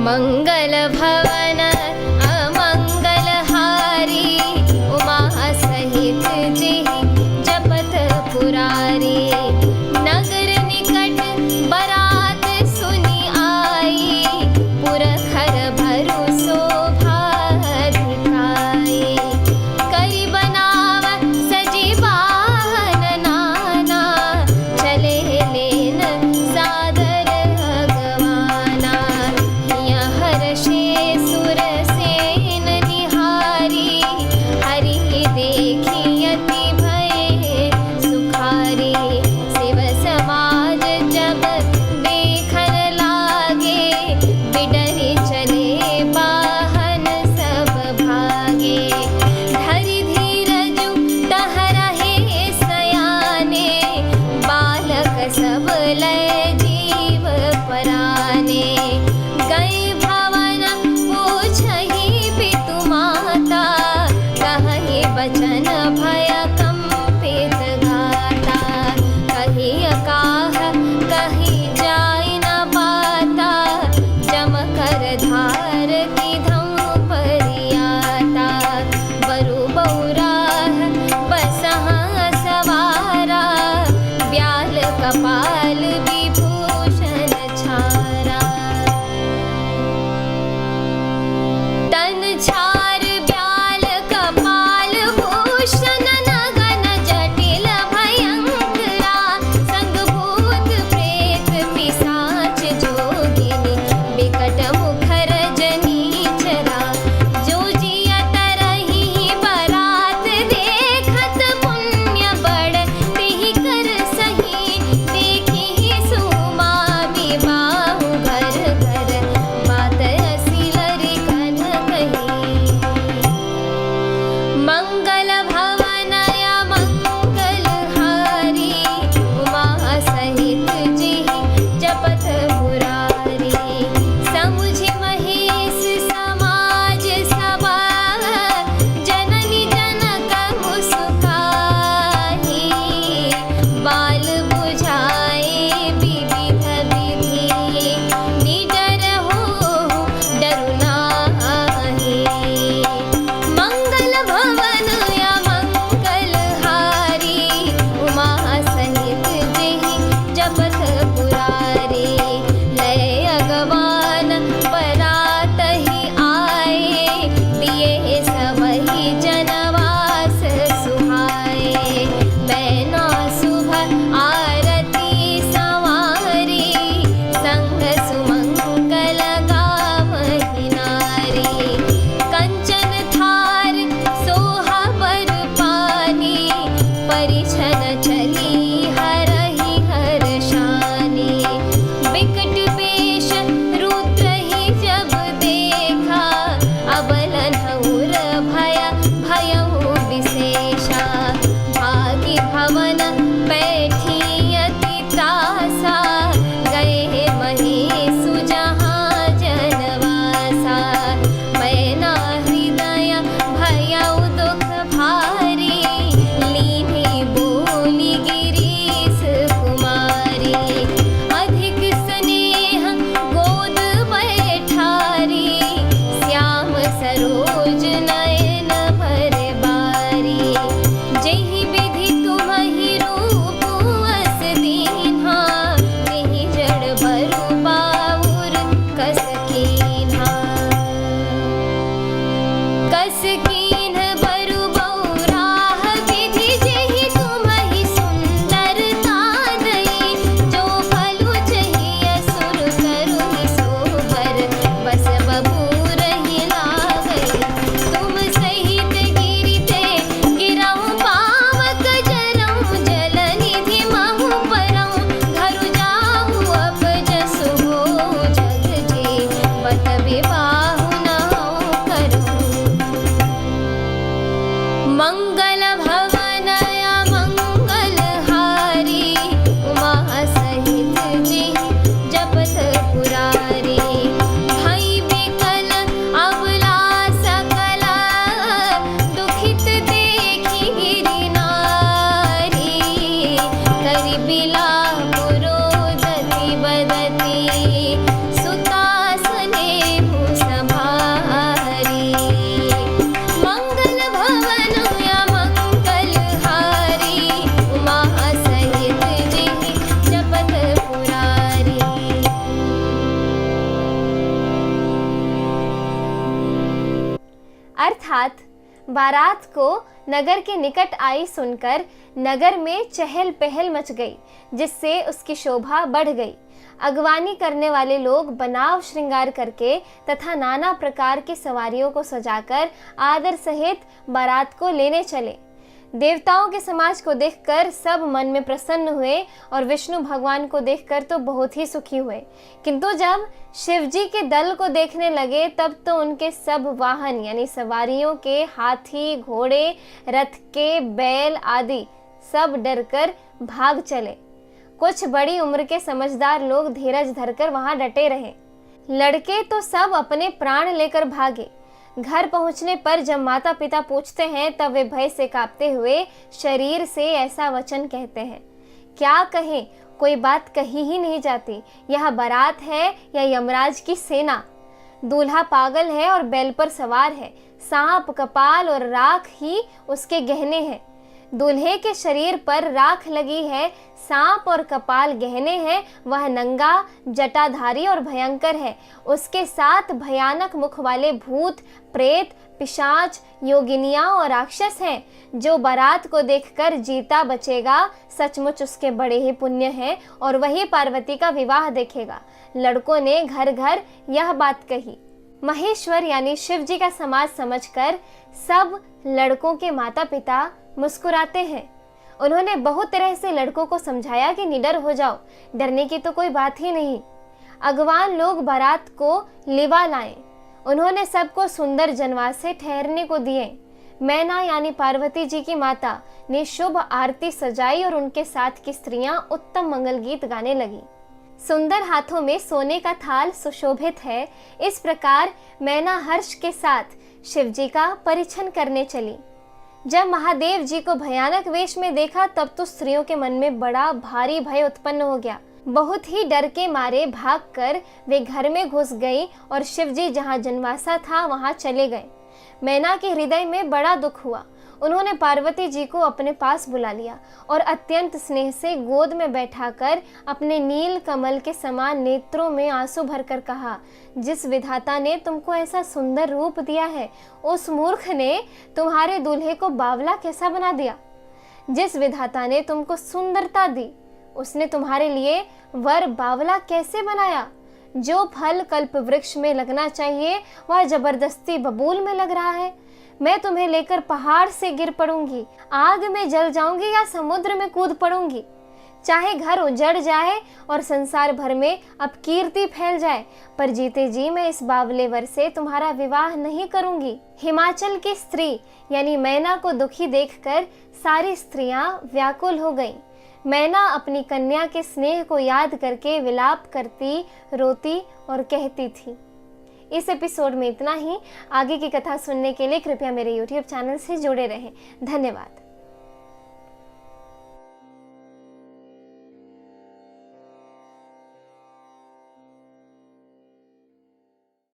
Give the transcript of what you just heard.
मंगल भवन अमंगल हारी, उमा सहित जिहि जपत पुरारी। नगर निकट बरात सुनि आई, पुरखर भरु शोभा अधिकाई। करि बनाव सजी वाहन नाना, चले लेन सादर भगवाना। हिया हर्षे सुर सेन निहारी, हरि देखी अति भये सुखारी। शिव समाज जब देखन लागे, बिडरि चले वाहन सब भागे। धरि धीरजु तह रहे सयाने, बालक सब लय जीव पराने। गए भवन पूछहि पितु माता, कहहि बचन भय कंपित गाता। कहि अकाह कहि जाय न पाता, जम कर धार किधौं परियाता। बरु बौराह बसहाँ सवारा, ब्याल कपाल विभूषण छारा। अर्थात बारात को नगर के निकट आई सुनकर नगर में चहल पहल मच गई, जिससे उसकी शोभा बढ़ गई। अगवानी करने वाले लोग बनाव श्रृंगार करके तथा नाना प्रकार की सवारियों को सजाकर आदर सहित बारात को लेने चले। देवताओं के समाज को देखकर सब मन में प्रसन्न हुए और विष्णु भगवान को देखकर तो बहुत ही सुखी हुए, किंतु जब शिव जी के दल को देखने लगे तब तो उनके सब वाहन यानी सवारियों के हाथी, घोड़े, रथ के बैल आदि सब डरकर भाग चले। कुछ बड़ी उम्र के समझदार लोग धीरज धरकर वहां डटे रहे। लड़के तो सब अपने प्राण लेकर भागे। घर पहुंचने पर जब माता पिता पूछते हैं तब वे भय से कांपते हुए शरीर से ऐसा वचन कहते हैं। क्या कहें, कोई बात कही ही नहीं जाती। यह बारात है या यमराज की सेना? दूल्हा पागल है और बैल पर सवार है। सांप, कपाल और राख ही उसके गहने हैं। दूल्हे के शरीर पर राख लगी है, सांप और कपाल गहने हैं। वह नंगा, जटाधारी और भयंकर है। उसके साथ भयानक मुख वाले भूत, प्रेत, पिशाच, योगिनियां और राक्षस हैं। जो बारात को देखकर जीता बचेगा सचमुच उसके बड़े ही पुण्य हैं और वही पार्वती का विवाह देखेगा। लड़कों ने घर घर यह बात कही। महेश्वर यानी शिव जी का समाज समझकर सब लड़कों के माता पिता मुस्कुराते हैं। उन्होंने बहुत तरह से लड़कों को समझाया कि निडर हो जाओ, डरने की तो कोई बात ही नहीं। अगवान लोग बारात को लिवा लाए। उन्होंने सबको सुंदर जनवासे ठहरने को दिए। मैना यानी पार्वती जी की माता ने शुभ आरती सजाई और उनके साथ की स्त्रियां उत्तम मंगल गीत गाने लगी। सुंदर हाथों में सोने का थाल सुशोभित है। इस प्रकार मैना हर्ष के साथ शिव जी का परिछन करने चली। जब महादेव जी को भयानक वेश में देखा तब तो स्त्रियों के मन में बड़ा भारी भय उत्पन्न हो गया। बहुत ही डर के मारे भागकर वे घर में घुस गई और शिव जी जहाँ जनवासा था वहां चले गए। मैना के हृदय में बड़ा दुख हुआ। उन्होंने पार्वती जी को अपने पास बुला लिया और अत्यंत स्नेह से गोद में बैठाकर अपने नील कमल के समान नेत्रों में आंसू भरकर कहा, जिस विधाता ने तुमको ऐसा सुंदर रूप दिया है, उस मूर्ख ने तुम्हारे दूल्हे को बावला कैसा बना दिया। जिस विधाता ने तुमको सुंदरता दी, उसने तुम्हारे लिए वर बावला कैसे बनाया। जो फल कल्प वृक्ष में लगना चाहिए वह जबरदस्ती बबूल में लग रहा है। मैं तुम्हें लेकर पहाड़ से गिर पड़ूंगी, आग में जल जाऊंगी या समुद्र में कूद पड़ूंगी। चाहे घर उजड़ जाए और संसार भर में अपकीर्ति फैल जाए, पर जीते जी मैं इस बावले वर से तुम्हारा विवाह नहीं करूंगी। हिमाचल की स्त्री यानी मैना को दुखी देखकर सारी स्त्रियां व्याकुल हो गईं। मैना अपनी कन्या के स्नेह को याद करके विलाप करती, रोती और कहती थी। इस एपिसोड में इतना ही। आगे की कथा सुनने के लिए कृपया मेरे YouTube चैनल से जुड़े रहें। धन्यवाद।